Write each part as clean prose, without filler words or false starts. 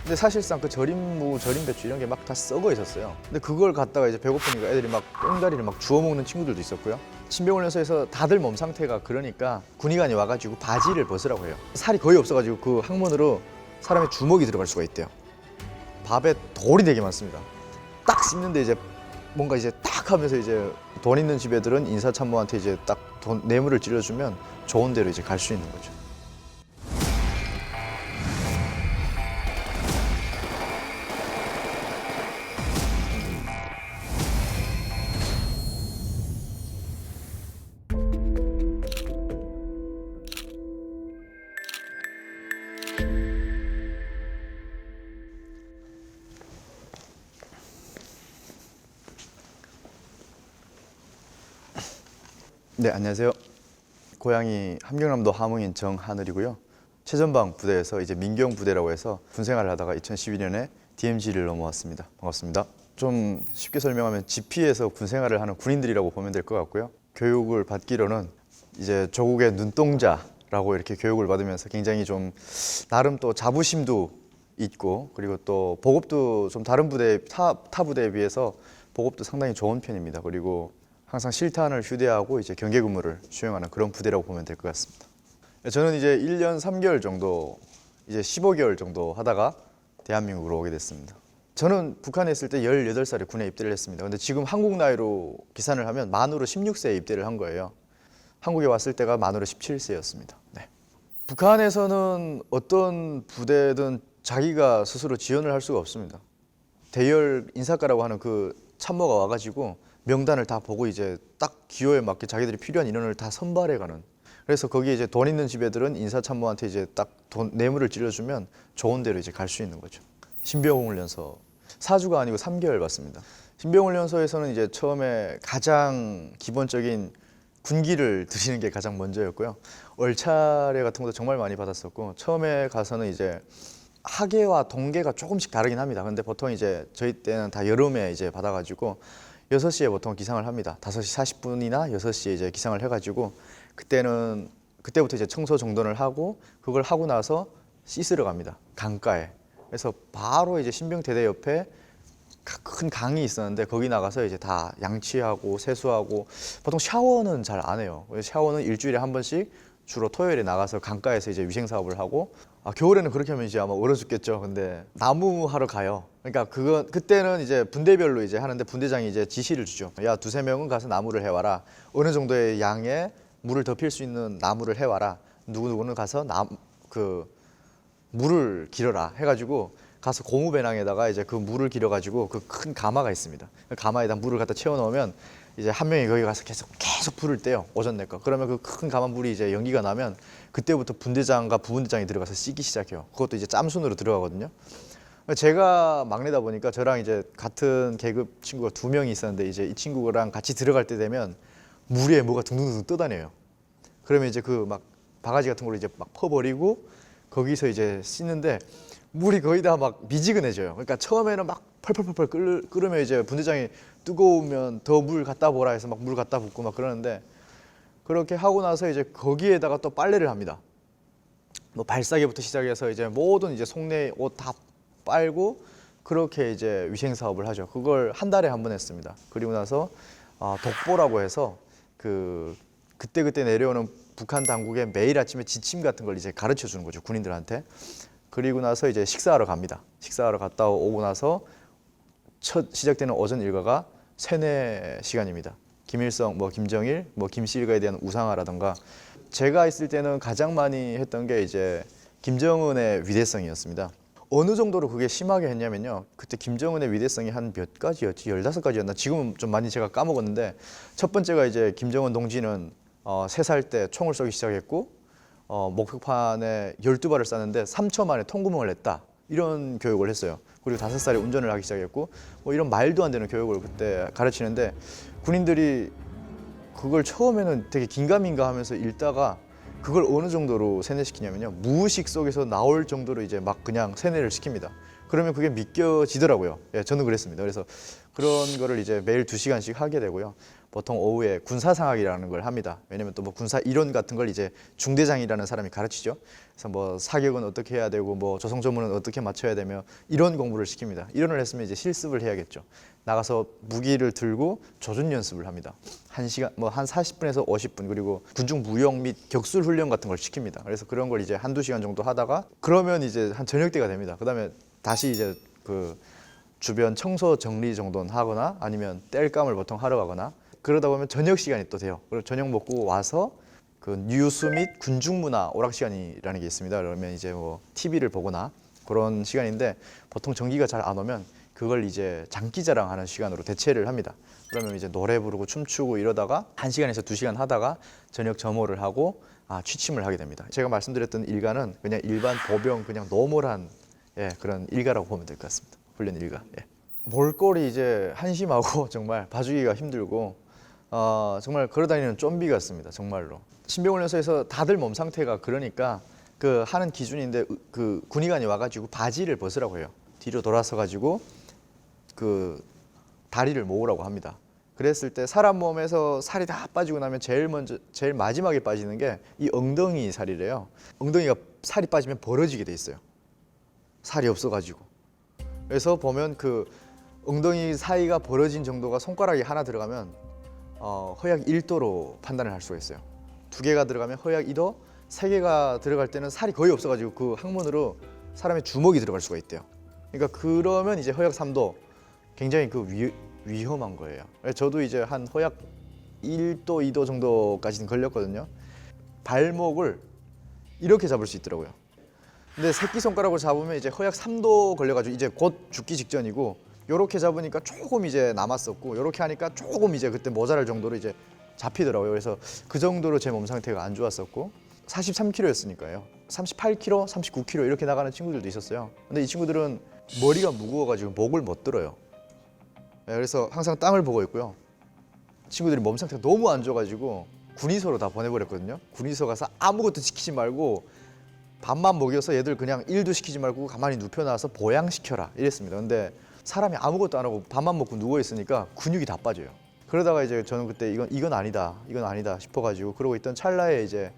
근데 사실상 그 절임 무, 절임 배추 이런 게 막 다 썩어 있었어요. 근데 그걸 갖다가 이제 배고프니까 애들이 막 꽁다리를 막 주워 먹는 친구들도 있었고요. 신병훈련소에서 다들 몸 상태가 그러니까 군의관이 와가지고 바지를 벗으라고 해요. 살이 거의 없어가지고 그 항문으로 사람의 주먹이 들어갈 수가 있대요. 밥에 돌이 되게 많습니다. 딱 씹는데 이제 뭔가 이제 딱 하면서 이제 돈 있는 집애들은 인사참모한테 이제 딱 뇌물을 찔러주면 좋은 데로 이제 갈 수 있는 거죠. 네, 안녕하세요. 고향이 함경남도 함흥인 정하늘이고요. 최전방 부대에서 이제 민경 부대라고 해서 군 생활을 하다가 2012년에 DMZ를 넘어왔습니다. 반갑습니다. 좀 쉽게 설명하면 지피에서 군 생활을 하는 군인들이라고 보면 될 것 같고요. 교육을 받기로는 이제 조국의 눈동자라고 이렇게 교육을 받으면서 굉장히 좀 나름 또 자부심도 있고, 그리고 또 보급도 좀 다른 부대 타 부대에 비해서 보급도 상당히 좋은 편입니다. 그리고 항상 실탄을 휴대하고 이제 경계 근무를 수행하는 그런 부대라고 보면 될 것 같습니다. 저는 이제 1년 3개월 정도, 이제 15개월 정도 하다가 대한민국으로 오게 됐습니다. 저는 북한에 있을 때 18살에 군에 입대를 했습니다. 근데 지금 한국 나이로 계산을 하면 만으로 16세에 입대를 한 거예요. 한국에 왔을 때가 만으로 17세였습니다. 네. 북한에서는 어떤 부대든 자기가 스스로 지원을 할 수가 없습니다. 대열 인사과라고 하는 그 참모가 와가지고 명단을 다 보고 이제 딱 기호에 맞게 자기들이 필요한 인원을 다 선발해가는. 그래서 거기에 이제 돈 있는 집애들은 인사참모한테 이제 딱 뇌물을 찔러주면 좋은 데로 이제 갈 수 있는 거죠. 신병훈련소 4주가 아니고 3개월 받습니다. 신병훈련소에서는 이제 처음에 가장 기본적인 군기를 드리는 게 가장 먼저였고요. 얼차례 같은 것도 정말 많이 받았었고, 처음에 가서는 이제 하계와 동계가 조금씩 다르긴 합니다. 근데 보통 이제 저희 때는 다 여름에 이제 받아가지고 6시에 보통 기상을 합니다. 5시 40분이나 6시에 이제 기상을 해가지고 그때부터 이제 청소 정돈을 하고, 그걸 하고 나서 씻으러 갑니다. 강가에. 그래서 바로 이제 신병대대 옆에 큰 강이 있었는데 거기 나가서 이제 다 양치하고 세수하고, 보통 샤워는 잘 안 해요. 샤워는 일주일에 한 번씩 주로 토요일에 나가서 강가에서 이제 위생 사업을 하고, 겨울에는 그렇게 하면 이제 아마 얼어 죽겠죠. 근데 나무 하러 가요. 그러니까 그때는 이제 분대별로 이제 하는데 분대장이 이제 지시를 주죠. 야, 2-3명은 가서 나무를 해와라. 어느 정도의 양의 물을 덮일 수 있는 나무를 해와라. 누구는 가서 물을 길어라 해가지고 가서 고무 배낭에다가 이제 그 물을 길어가지고 그 큰 가마가 있습니다. 그 가마에다 물을 갖다 채워 넣으면 이제 한 명이 거기 가서 계속 불을 떼요. 오전 내거. 그러면 그 큰 가마 물이 이제 연기가 나면 그때부터 분대장과 부분대장이 들어가서 씻기 시작해요. 그것도 이제 짬순으로 들어가거든요. 제가 막내다 보니까 저랑 이제 같은 계급 친구가 2명이 있었는데, 이제 이 친구랑 같이 들어갈 때 되면 물 위에 뭐가 둥둥둥 떠다녀요. 그러면 이제 그 막 바가지 같은 걸로 이제 막 퍼버리고 거기서 이제 씻는데 물이 거의 다 막 미지근해져요. 그러니까 처음에는 막 펄펄펄펄 끓으면 이제 분대장이 뜨거우면 더 물 갖다 보라 해서 막 물 갖다 붓고 막 그러는데, 그렇게 하고 나서 이제 거기에다가 또 빨래를 합니다. 뭐 발사계부터 시작해서 이제 모든 이제 속내 옷 다 빨고 그렇게 이제 위생 사업을 하죠. 그걸 한 달에 한 번 했습니다. 그리고 나서 독보라고 해서 그때 내려오는 북한 당국의 매일 아침에 지침 같은 걸 이제 가르쳐 주는 거죠, 군인들한테. 그리고 나서 이제 식사하러 갑니다. 식사하러 갔다 오고 나서 첫 시작되는 오전 일과가 세뇌 시간입니다. 김일성, 김정일, 김씨 일가에 대한 우상화라든가, 제가 있을 때는 가장 많이 했던 게 이제 김정은의 위대성이었습니다. 어느 정도로 그게 심하게 했냐면요, 그때 김정은의 위대성이 한 몇 가지였지? 15가지였나? 지금은 좀 많이 제가 까먹었는데, 첫 번째가 이제 김정은 동지는 3살 때 총을 쏘기 시작했고, 목표판에 12발을 쐈는데 3초 만에 통구멍을 냈다, 이런 교육을 했어요. 그리고 5살에 운전을 하기 시작했고, 이런 말도 안 되는 교육을 그때 가르치는데, 군인들이 그걸 처음에는 되게 긴가민가 하면서 읽다가 그걸 어느 정도로 세뇌시키냐면요, 무의식 속에서 나올 정도로 이제 막 그냥 세뇌를 시킵니다. 그러면 그게 믿겨지더라고요. 예, 저는 그랬습니다. 그래서 그런 거를 이제 매일 2시간씩 하게 되고요. 보통 오후에 군사상학이라는 걸 합니다. 왜냐면 또 뭐 군사 이론 같은 걸 이제 중대장이라는 사람이 가르치죠. 그래서 뭐 사격은 어떻게 해야 되고 뭐 조성 조문은 어떻게 맞춰야 되며 이런 공부를 시킵니다. 이론을 했으면 이제 실습을 해야겠죠. 나가서 무기를 들고 조준 연습을 합니다. 1시간 뭐 한 40분에서 50분, 그리고 군중 무용 및 격술 훈련 같은 걸 시킵니다. 그래서 그런 걸 이제 한두 시간 정도 하다가 그러면 이제 한 저녁 때가 됩니다. 그다음에 다시 이제 그 주변 청소 정리 정도는 하거나 아니면 땔감을 보통 하러 가거나 그러다 보면 저녁 시간이 또 돼요. 그리고 저녁 먹고 와서 그 뉴스 및 군중문화 오락 시간이라는 게 있습니다. 그러면 이제 뭐 TV를 보거나 그런 시간인데 보통 전기가 잘 안 오면 그걸 이제 장기자랑하는 시간으로 대체를 합니다. 그러면 이제 노래 부르고 춤추고 이러다가 1시간에서 2시간 하다가 저녁 점호를 하고 취침을 하게 됩니다. 제가 말씀드렸던 일과는 그냥 일반 보병 그냥 노멀한 그런 일과라고 보면 될 것 같습니다. 훈련 일과. 몰골이 이제 한심하고 정말 봐주기가 힘들고 정말 걸어다니는 좀비 같습니다. 정말로. 신병훈련소에서 다들 몸 상태가 그러니까 그 하는 기준인데 그 군의관이 와가지고 바지를 벗으라고 해요. 뒤로 돌아서 가지고 그 다리를 모으라고 합니다. 그랬을 때 사람 몸에서 살이 다 빠지고 나면 제일 마지막에 빠지는 게 이 엉덩이 살이래요. 엉덩이가 살이 빠지면 벌어지게 돼 있어요. 살이 없어가지고. 그래서 보면 그 엉덩이 사이가 벌어진 정도가 손가락이 하나 들어가면 허약 1도로 판단을 할 수가 있어요. 2개가 들어가면 허약 2도, 3개가 들어갈 때는 살이 거의 없어가지고 그 항문으로 사람의 주먹이 들어갈 수가 있대요. 그러니까 그러면 이제 허약 3도, 굉장히 그 위험한 거예요. 저도 이제 한 허약 1도, 2도 정도까지는 걸렸거든요. 발목을 이렇게 잡을 수 있더라고요. 근데 새끼손가락으로 잡으면 이제 허약 3도 걸려가지고 이제 곧 죽기 직전이고, 요렇게 잡으니까 조금 이제 남았었고, 요렇게 하니까 조금 이제 그때 모자랄 정도로 이제 잡히더라고요. 그래서 그 정도로 제 몸 상태가 안 좋았었고, 43kg였으니까요. 38kg, 39kg 이렇게 나가는 친구들도 있었어요. 근데 이 친구들은 머리가 무거워가지고 목을 못 들어요. 그래서 항상 땅을 보고 있고요. 친구들이 몸 상태가 너무 안 좋아가지고 군의소로 다 보내버렸거든요. 군의소 가서 아무것도 시키지 말고 밥만 먹여서 얘들 그냥 일도 시키지 말고 가만히 눕혀놔서 보양시켜라 이랬습니다. 근데 사람이 아무것도 안 하고 밥만 먹고 누워 있으니까 근육이 다 빠져요. 그러다가 이제 저는 그때 이건 아니다 싶어가지고 그러고 있던 찰나에 이제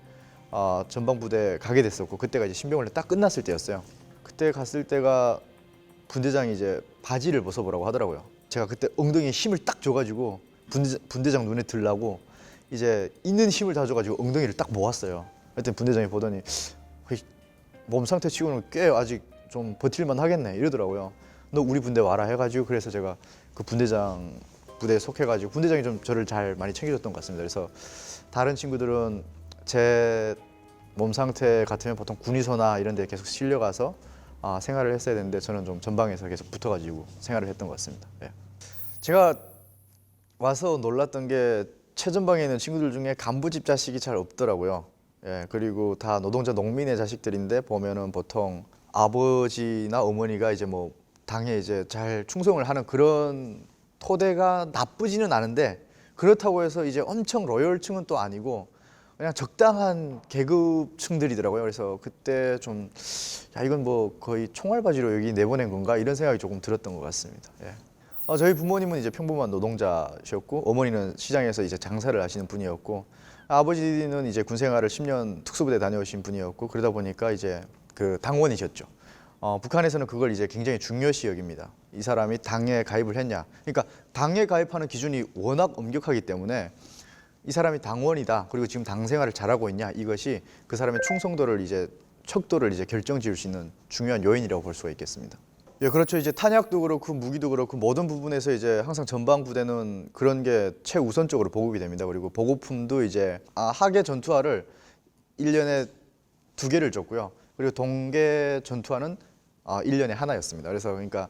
전방부대 가게 됐었고, 그때가 이제 신병훈련 딱 끝났을 때였어요. 그때 갔을 때가 분대장이 이제 바지를 벗어보라고 하더라고요. 제가 그때 엉덩이에 힘을 딱 줘가지고 분대장 눈에 들라고 이제 있는 힘을 다 줘가지고 엉덩이를 딱 모았어요. 그때 분대장이 보더니 몸 상태 치고는 꽤 아직 좀 버틸만 하겠네 이러더라고요. 너 우리 분대 와라 해가지고, 그래서 제가 그 분대장 부대에 속해가지고 분대장이 좀 저를 잘 많이 챙겨줬던 것 같습니다. 그래서 다른 친구들은 제 몸 상태 같으면 보통 군의소나 이런 데 계속 실려가서 생활을 했어야 되는데, 저는 좀 전방에서 계속 붙어가지고 생활을 했던 것 같습니다. 제가 와서 놀랐던 게 최전방에 있는 친구들 중에 간부집 자식이 잘 없더라고요. 그리고 다 노동자 농민의 자식들인데 보면은 보통 아버지나 어머니가 이제 뭐 당에 이제 잘 충성을 하는 그런 토대가 나쁘지는 않은데, 그렇다고 해서 이제 엄청 로열층은 또 아니고 그냥 적당한 계급층들이더라고요. 그래서 그때 좀 이건 뭐 거의 총알바지로 여기 내보낸 건가 이런 생각이 조금 들었던 것 같습니다. 저희 부모님은 이제 평범한 노동자셨고, 어머니는 시장에서 이제 장사를 하시는 분이었고, 아버지는 이제 군 생활을 10년 특수부대 다녀오신 분이었고, 그러다 보니까 이제 그 당원이셨죠. 북한에서는 그걸 이제 굉장히 중요시 여깁니다. 이 사람이 당에 가입을 했냐. 그러니까 당에 가입하는 기준이 워낙 엄격하기 때문에 이 사람이 당원이다, 그리고 지금 당 생활을 잘하고 있냐, 이것이 그 사람의 충성도를 이제 척도를 이제 결정지을 수 있는 중요한 요인이라고 볼 수가 있겠습니다. 그렇죠. 이제 탄약도 그렇고 무기도 그렇고 모든 부분에서 이제 항상 전방 부대는 그런 게 최우선적으로 보급이 됩니다. 그리고 보급품도 이제 하계 전투화를 1년에 2개를 줬고요. 그리고 동계 전투화는 1년에 하나였습니다. 그래서 그러니까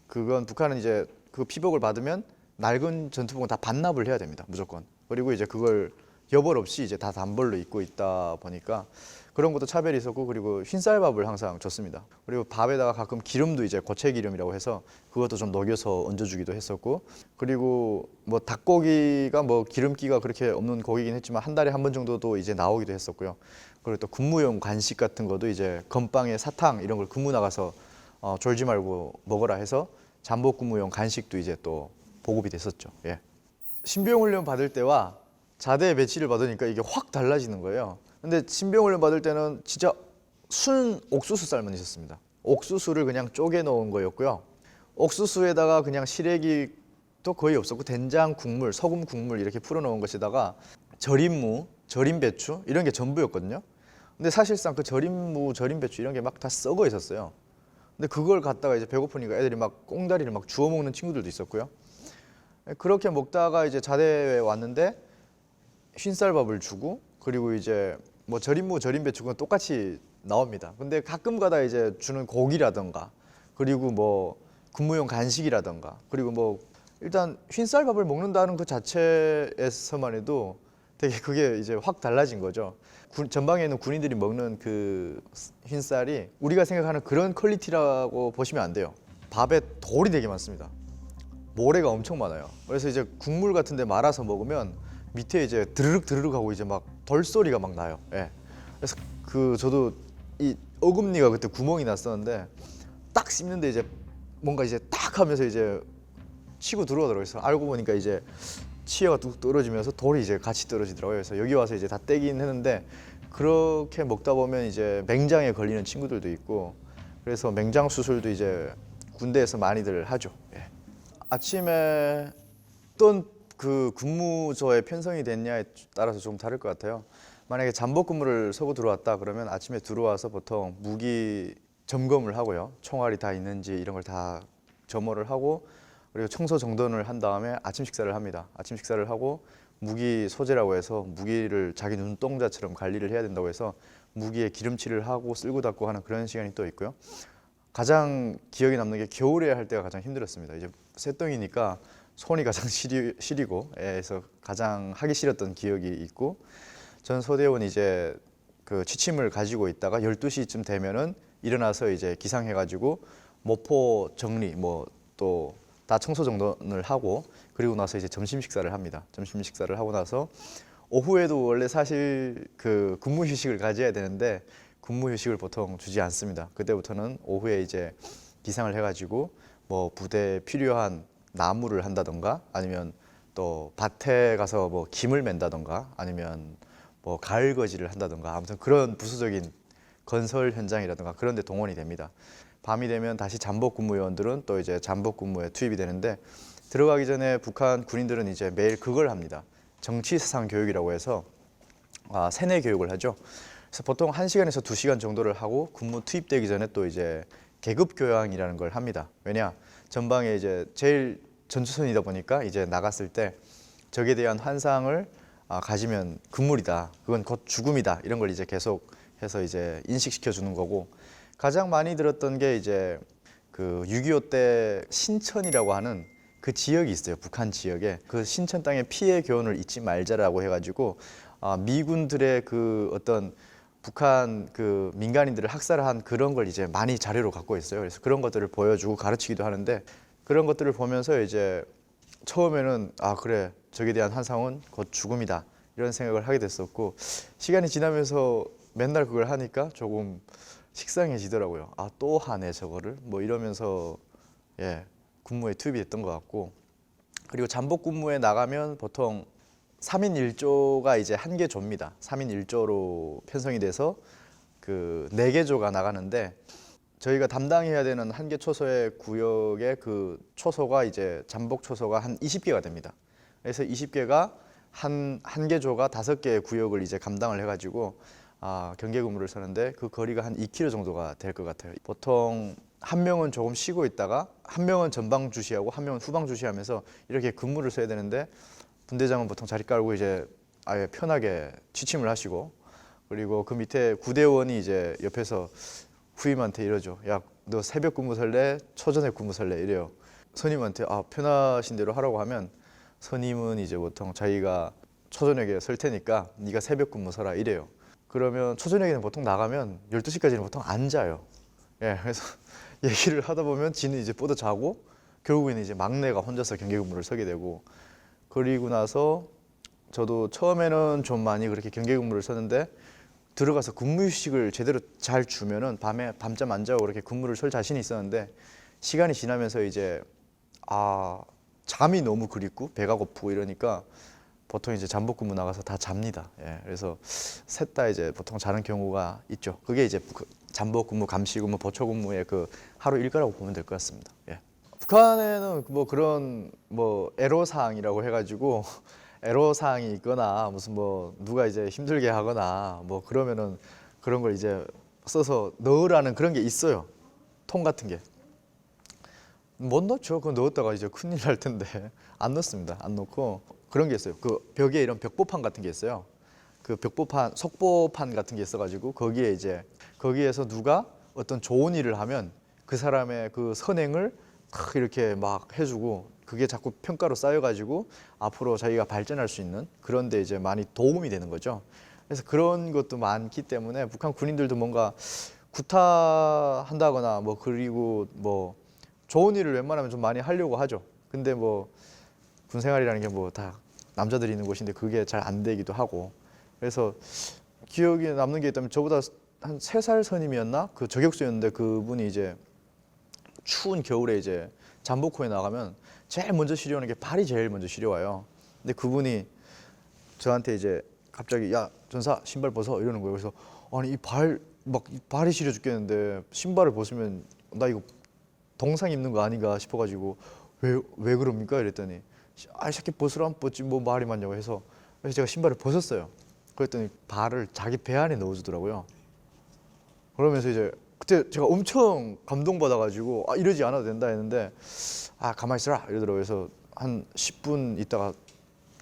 그건 북한은 이제 그 피복을 받으면 낡은 전투복은 다 반납을 해야 됩니다. 무조건. 그리고 이제 그걸 여벌 없이 이제 다 단벌로 입고 있다 보니까 그런 것도 차별이 있었고, 그리고 흰쌀밥을 항상 줬습니다. 그리고 밥에다가 가끔 기름도 이제 고체 기름이라고 해서 그것도 좀 녹여서 얹어주기도 했었고, 그리고 뭐 닭고기가 뭐 기름기가 그렇게 없는 고기긴 했지만 한 달에 한 번 정도도 이제 나오기도 했었고요. 그리고 또 근무용 간식 같은 것도 이제 건빵에 사탕 이런 걸 근무 나가서 졸지 말고 먹어라 해서 잠복 근무용 간식도 이제 또 보급이 됐었죠. 신병 훈련 받을 때와 자대 배치를 받으니까 이게 확 달라지는 거예요. 근데 신병 훈련 받을 때는 진짜 순 옥수수 쌀만 있었습니다. 옥수수를 그냥 쪼개 넣은 거였고요. 옥수수에다가 그냥 시래기도 거의 없었고 된장 국물, 소금 국물 이렇게 풀어 놓은 것에다가 절인 무, 절인 배추 이런 게 전부였거든요. 근데 사실상 그 절인 무, 절인 배추 이런 게 막 다 썩어 있었어요. 근데 그걸 갖다가 이제 배고프니까 애들이 막 꽁다리를 막 주워 먹는 친구들도 있었고요. 그렇게 먹다가 이제 자대에 왔는데 흰쌀밥을 주고 그리고 이제 뭐 절인 무, 절인 배추가 똑같이 나옵니다. 근데 가끔 가다 이제 주는 고기라던가 그리고 뭐 군무용 간식이라던가 그리고 뭐 일단 흰쌀밥을 먹는다는 그 자체에서만 해도 되게 그게 이제 확 달라진 거죠. 전방에 있는 군인들이 먹는 그 흰쌀이 우리가 생각하는 그런 퀄리티라고 보시면 안 돼요. 밥에 돌이 되게 많습니다. 모래가 엄청 많아요. 그래서 이제 국물 같은 데 말아서 먹으면 밑에 이제 드르륵 드르륵 하고 이제 막 벌소리가 막 나요. 예. 그래서 그 저도 이 어금니가 그때 구멍이 났었는데 딱 씹는데 이제 뭔가 이제 딱 하면서 이제 치고 들어오더라고요. 그래서 알고 보니까 이제 치아가 뚝 떨어지면서 돌이 이제 같이 떨어지더라고요. 그래서 여기 와서 이제 다 떼긴 했는데 그렇게 먹다 보면 이제 맹장에 걸리는 친구들도 있고 그래서 맹장 수술도 이제 군대에서 많이들 하죠. 예. 아침에 어떤 그 근무조에 편성이 됐냐에 따라서 좀 다를 것 같아요. 만약에 잠복 근무를 서고 들어왔다 그러면 아침에 들어와서 보통 무기 점검을 하고요. 총알이 다 있는지 이런 걸 다 점호를 하고 그리고 청소 정돈을 한 다음에 아침 식사를 합니다. 아침 식사를 하고 무기 소재라고 해서 무기를 자기 눈동자처럼 관리를 해야 된다고 해서 무기에 기름칠을 하고 쓸고 닦고 하는 그런 시간이 또 있고요. 가장 기억에 남는 게 겨울에 할 때가 가장 힘들었습니다. 이제 새똥이니까 손이 가장 시리고 그래서 가장 하기 싫었던 기억이 있고 전 소대원 이제 그 취침을 가지고 있다가 12시쯤 되면은 일어나서 이제 기상해가지고 모포 정리 뭐 또 다 청소 정돈을 하고 그리고 나서 이제 점심 식사를 합니다. 점심 식사를 하고 나서 오후에도 원래 사실 그 근무 휴식을 가져야 되는데 근무 휴식을 보통 주지 않습니다. 그때부터는 오후에 이제 기상을 해가지고 뭐 부대에 필요한 나무를 한다던가 아니면 또 밭에 가서 뭐 김을 맨다던가 아니면 뭐 가을 거지를 한다던가 아무튼 그런 부수적인 건설 현장이라던가 그런 데 동원이 됩니다. 밤이 되면 다시 잠복 근무요원들은 또 이제 잠복 근무에 투입이 되는데 들어가기 전에 북한 군인들은 이제 매일 그걸 합니다. 정치 사상 교육이라고 해서 세뇌 교육을 하죠. 그래서 보통 1시간에서 2시간 정도를 하고 근무 투입되기 전에 또 이제 계급 교양이라는 걸 합니다. 왜냐? 전방에 이제 제일 전투선이다 보니까 이제 나갔을 때 적에 대한 환상을 가지면 금물이다. 그건 곧 죽음이다. 이런 걸 이제 계속 해서 이제 인식시켜 주는 거고 가장 많이 들었던 게 이제 그 6.25 때 신천이라고 하는 그 지역이 있어요. 북한 지역에 그 신천 땅의 피해 교훈을 잊지 말자라고 해가지고 미군들의 그 어떤 북한 그 민간인들을 학살한 그런 걸 이제 많이 자료로 갖고 있어요. 그래서 그런 것들을 보여주고 가르치기도 하는데 그런 것들을 보면서 이제 처음에는 그래 적에 대한 환상은 곧 죽음이다 이런 생각을 하게 됐었고 시간이 지나면서 맨날 그걸 하니까 조금 식상해지더라고요. 또 하네 저거를 뭐 이러면서 근무에 투입이 됐던 것 같고 그리고 잠복 근무에 나가면 보통 3인 1조가 이제 한 개 조입니다. 3인 1조로 편성이 돼서 그 4개 조가 나가는데 저희가 담당해야 되는 한 개 초소의 구역의 그 초소가 이제 잠복 초소가 한 20개가 됩니다. 그래서 20개가 한 개 조가 5개의 구역을 이제 감당을 해가지고 경계 근무를 서는데 그 거리가 한 2km 정도가 될 것 같아요. 보통 한 명은 조금 쉬고 있다가 한 명은 전방 주시하고 한 명은 후방 주시하면서 이렇게 근무를 서야 되는데 분대장은 보통 자리 깔고 이제 아예 편하게 취침을 하시고 그리고 그 밑에 구대원이 이제 옆에서 후임한테 이러죠. 야, 너 새벽 근무 설래? 초저녁 근무 설래? 이래요. 선임한테 편하신 대로 하라고 하면 선임은 이제 보통 자기가 초저녁에 설 테니까 네가 새벽 근무 서라 이래요. 그러면 초저녁에는 보통 나가면 12시까지는 보통 안 자요. 그래서 얘기를 하다 보면 지는 이제 뻗어 자고 결국에는 이제 막내가 혼자서 경계 근무를 서게 되고 그리고 나서 저도 처음에는 좀 많이 그렇게 경계 근무를 서는데 들어가서 근무 휴식을 제대로 잘 주면은 밤에 밤잠 안 자고 그렇게 근무를 설 자신이 있었는데 시간이 지나면서 이제 잠이 너무 그립고 배가 고프고 이러니까 보통 이제 잠복 근무 나가서 다 잡니다. 예, 그래서 셋 다 이제 보통 자는 경우가 있죠. 그게 이제 잠복 근무, 감시 근무, 보초 근무의 그 하루 일과라고 보면 될 것 같습니다. 예. 북한에는 뭐 그런 뭐 애로사항이라고 해가지고 애로사항이 있거나 무슨 뭐 누가 이제 힘들게 하거나 뭐 그러면은 그런 걸 이제 써서 넣으라는 그런 게 있어요. 통 같은 게. 못 넣죠. 그거 넣었다가 이제 큰일 날 텐데 안 넣습니다. 안 넣고 그런 게 있어요. 그 벽에 이런 벽보판 같은 게 있어요. 그 벽보판, 속보판 같은 게 있어가지고 거기에 이제 거기에서 누가 어떤 좋은 일을 하면 그 사람의 그 선행을 탁 이렇게 막 해주고 그게 자꾸 평가로 쌓여가지고 앞으로 자기가 발전할 수 있는 그런 데 이제 많이 도움이 되는 거죠. 그래서 그런 것도 많기 때문에 북한 군인들도 뭔가 구타한다거나 뭐 그리고 뭐 좋은 일을 웬만하면 좀 많이 하려고 하죠. 근데 뭐 군생활이라는 게 뭐 다 남자들이 있는 곳인데 그게 잘 안 되기도 하고 그래서 기억에 남는 게 있다면 저보다 한 3살 선임이었나? 그 저격수였는데 그분이 이제 추운 겨울에 이제 잠복호에 나가면 제일 먼저 시려오는 게 발이 제일 먼저 시려와요. 근데 그분이 저한테 이제 갑자기 야 전사 신발 벗어 이러는 거예요. 그래서 아니 이 발이 시려 죽겠는데 신발을 벗으면 나 이거 동상 입는 거 아닌가 싶어가지고 왜 그럽니까? 이랬더니 아 이 새끼 벗으라면 벗지 뭐 말이 많냐고 해서 그래서 제가 신발을 벗었어요. 그랬더니 발을 자기 배 안에 넣어주더라고요. 그러면서 이제 그때 제가 엄청 감동받아가지고 아 이러지 않아도 된다 했는데 아 가만히 있어라 이러더라고요. 그래서 한 10분 있다가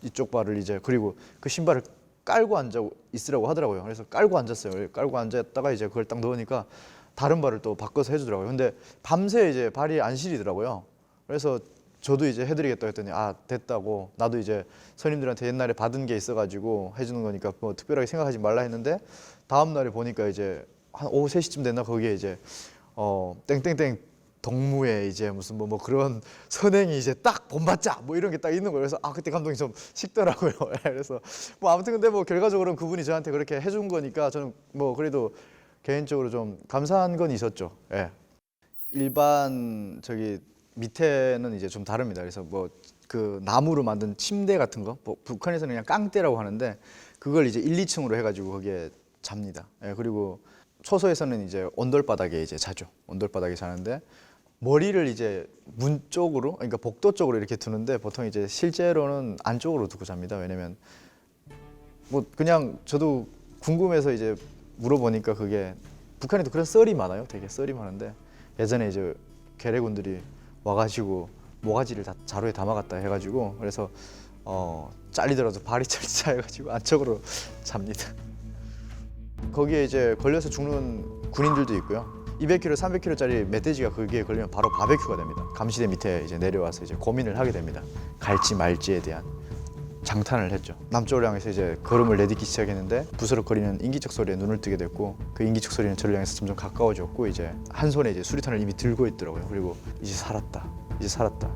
이쪽 발을 이제 그리고 그 신발을 깔고 앉아 있으라고 하더라고요. 그래서 깔고 앉았어요. 깔고 앉았다가 이제 그걸 딱 넣으니까 다른 발을 또 바꿔서 해주더라고요. 근데 밤새 이제 발이 안 시리더라고요. 그래서 저도 이제 해드리겠다 했더니 아 됐다고 나도 이제 선임들한테 옛날에 받은 게 있어가지고 해주는 거니까 뭐 특별하게 생각하지 말라 했는데 다음 날에 보니까 이제 한 오후 3시쯤 됐나 거기에 이제 땡땡땡 동무에 이제 무슨 뭐 그런 선행이 이제 딱 본받자 뭐 이런 게 딱 있는 거예요. 그래서 아 그때 감동이 좀 식더라고요. 그래서 뭐 아무튼 근데 뭐 결과적으로는 그분이 저한테 그렇게 해준 거니까 저는 뭐 그래도 개인적으로 좀 감사한 건 있었죠. 예. 일반 저기 밑에는 이제 좀 다릅니다. 그래서 뭐 그 나무로 만든 침대 같은 거, 뭐 북한에서는 그냥 깡대라고 하는데 그걸 이제 1, 2층으로 해가지고 거기에 잡니다. 예, 그리고 초소에서는 이제 온돌바닥에 이제 자죠. 온돌바닥에 자는데 머리를 이제 문 쪽으로, 그러니까 복도 쪽으로 이렇게 두는데 보통 이제 실제로는 안쪽으로 두고 잡니다. 왜냐면 뭐 그냥 저도 궁금해서 이제 물어보니까 그게 북한에도 그런 썰이 많아요. 되게 썰이 많은데 예전에 이제 괴뢰군들이 와가지고 모가지를 다 자루에 담아갔다 해가지고 그래서 잘리더라도 발이 잘리자 해가지고 안쪽으로 잡니다. 거기에 이제 걸려서 죽는 군인들도 있고요. 200kg, 300kg짜리 멧돼지가 거기에 걸리면 바로 바베큐가 됩니다. 감시대 밑에 이제 내려와서 이제 고민을 하게 됩니다. 갈지 말지에 대한 장탄을 했죠. 남쪽을 향해서 이제 걸음을 내딛기 시작했는데 부스럭거리는 인기척 소리에 눈을 뜨게 됐고 그 인기척 소리는 저를 향해서 점점 가까워졌고 이제 한 손에 이제 수리탄을 이미 들고 있더라고요. 그리고 이제 살았다. 이제 살았다.